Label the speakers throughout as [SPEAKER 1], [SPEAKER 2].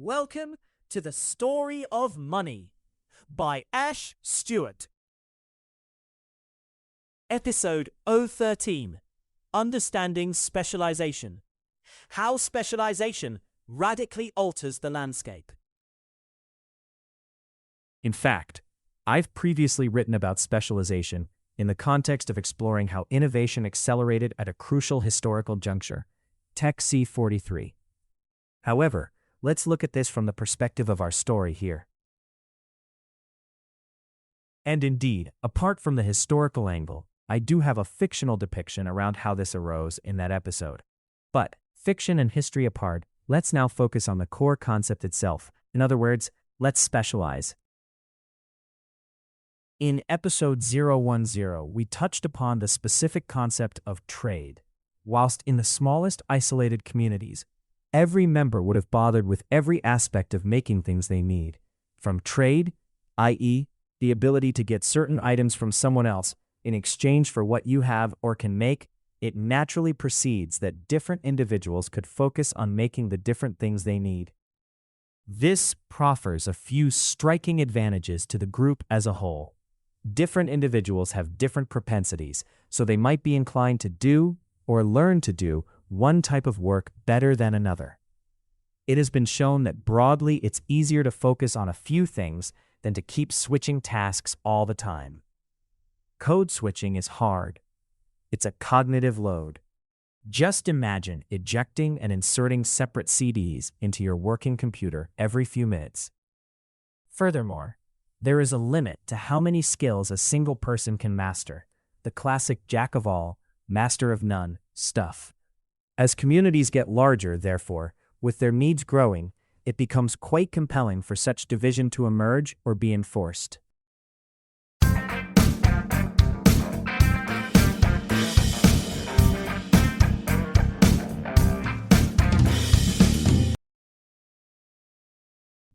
[SPEAKER 1] Welcome to the Story of Money by Ash Stewart. Episode 013, Understanding Specialization. How Specialization Radically Alters the Landscape.
[SPEAKER 2] In fact, I've previously written about specialization in the context of exploring how innovation accelerated at a crucial historical juncture, Tech C43. However, let's look at this from the perspective of our story here. And indeed, apart from the historical angle, I do have a fictional depiction around how this arose in that episode. But, fiction and history apart, let's now focus on the core concept itself. In other words, let's specialize. In episode 010, we touched upon the specific concept of trade. Whilst in the smallest isolated communities, every member would have bothered with every aspect of making things they need. From trade, i.e., the ability to get certain items from someone else in exchange for what you have or can make, it naturally proceeds that different individuals could focus on making the different things they need. This proffers a few striking advantages to the group as a whole. Different individuals have different propensities, so they might be inclined to do or learn to do one type of work better than another. It has been shown that broadly it's easier to focus on a few things than to keep switching tasks all the time. Code switching is hard. It's a cognitive load. Just imagine ejecting and inserting separate CDs into your working computer every few minutes. Furthermore, there is a limit to how many skills a single person can master, the classic jack of all, master of none stuff. As communities get larger, therefore, with their needs growing, it becomes quite compelling for such division to emerge or be enforced.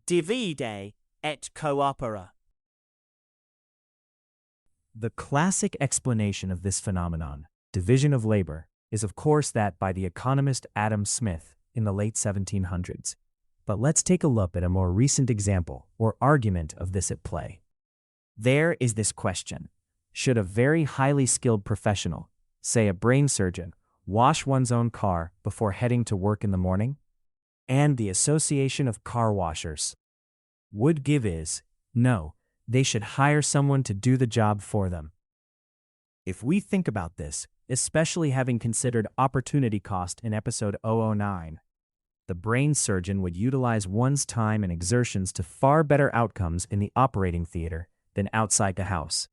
[SPEAKER 1] Divide et coopera.
[SPEAKER 2] The classic explanation of this phenomenon, division of labor, is of course that by the economist Adam Smith in the late 1700s. But let's take a look at a more recent example or argument of this at play. There is this question: should a very highly skilled professional, say a brain surgeon, wash one's own car before heading to work in the morning? And the Association of Car Washers would give is, no, they should hire someone to do the job for them. If we think about this, especially having considered opportunity cost in episode 009, the brain surgeon would utilize one's time and exertions to far better outcomes in the operating theater than outside the house.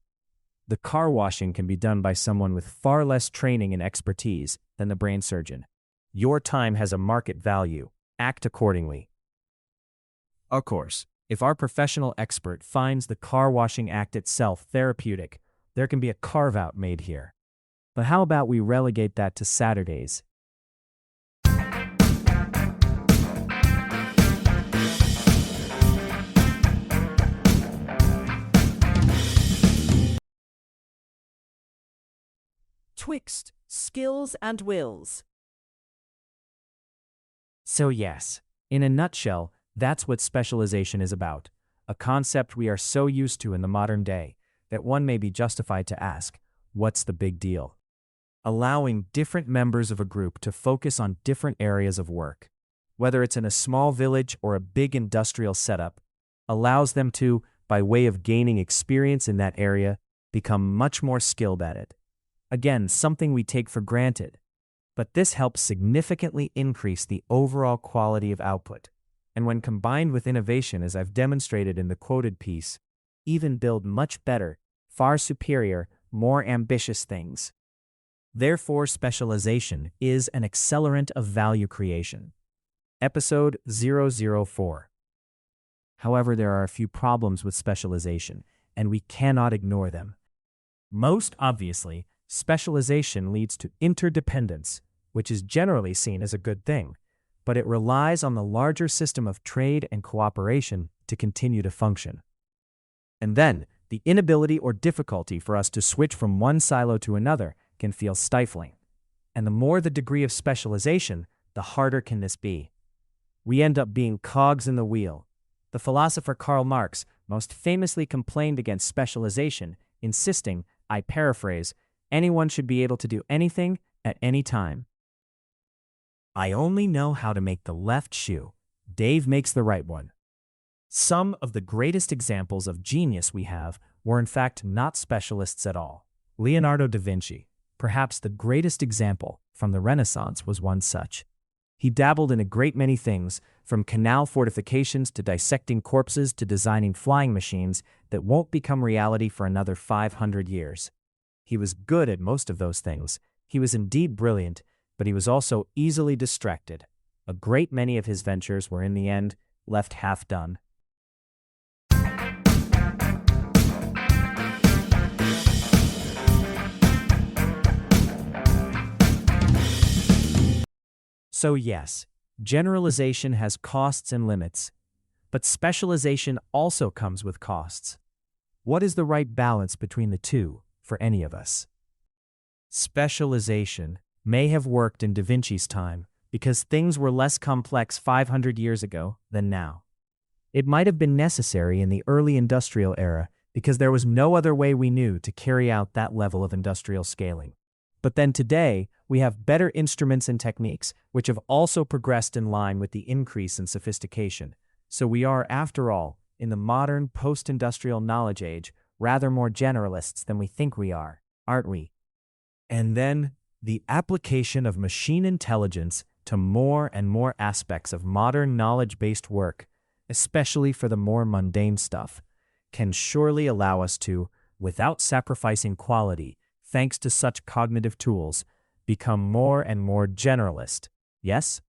[SPEAKER 2] The car washing can be done by someone with far less training and expertise than the brain surgeon. Your time has a market value. Act accordingly. Of course, if our professional expert finds the car washing act itself therapeutic, there can be a carve-out made here. But how about we relegate that to Saturdays?
[SPEAKER 1] Twixt skills and wills.
[SPEAKER 2] So yes, in a nutshell, that's what specialization is about, a concept we are so used to in the modern day that one may be justified to ask, what's the big deal? Allowing different members of a group to focus on different areas of work, whether it's in a small village or a big industrial setup, allows them to, by way of gaining experience in that area, become much more skilled at it. Again, something we take for granted, but this helps significantly increase the overall quality of output, and when combined with innovation, as I've demonstrated in the quoted piece, even build much better, far superior, more ambitious things. Therefore, specialization is an accelerant of value creation. Episode 004. However, there are a few problems with specialization, and we cannot ignore them. Most obviously, specialization leads to interdependence, which is generally seen as a good thing, but it relies on the larger system of trade and cooperation to continue to function. And then, the inability or difficulty for us to switch from one silo to another can feel stifling. And the more the degree of specialization, the harder can this be. we end up being cogs in the wheel. The philosopher Karl Marx most famously complained against specialization, insisting, I paraphrase, anyone should be able to do anything at any time. I only know how to make the left shoe. Dave makes the right one. Some of the greatest examples of genius we have were in fact not specialists at all. Leonardo da Vinci, perhaps the greatest example from the Renaissance, was one such. He dabbled in a great many things, from canal fortifications to dissecting corpses to designing flying machines that won't become reality for another 500 years. He was good at most of those things. He was indeed brilliant, but he was also easily distracted. A great many of his ventures were in the end left half done. So yes, generalization has costs and limits, but specialization also comes with costs. What is the right balance between the two for any of us? Specialization may have worked in Da Vinci's time because things were less complex 500 years ago than now. It might have been necessary in the early industrial era because there was no other way we knew to carry out that level of industrial scaling. But then today, we have better instruments and techniques, which have also progressed in line with the increase in sophistication. So we are, after all, in the modern post-industrial knowledge age, rather more generalists than we think we are, aren't we? And then, the application of machine intelligence to more and more aspects of modern knowledge-based work, especially for the more mundane stuff, can surely allow us to, without sacrificing quality, thanks to such cognitive tools, become more and more generalist. Yes?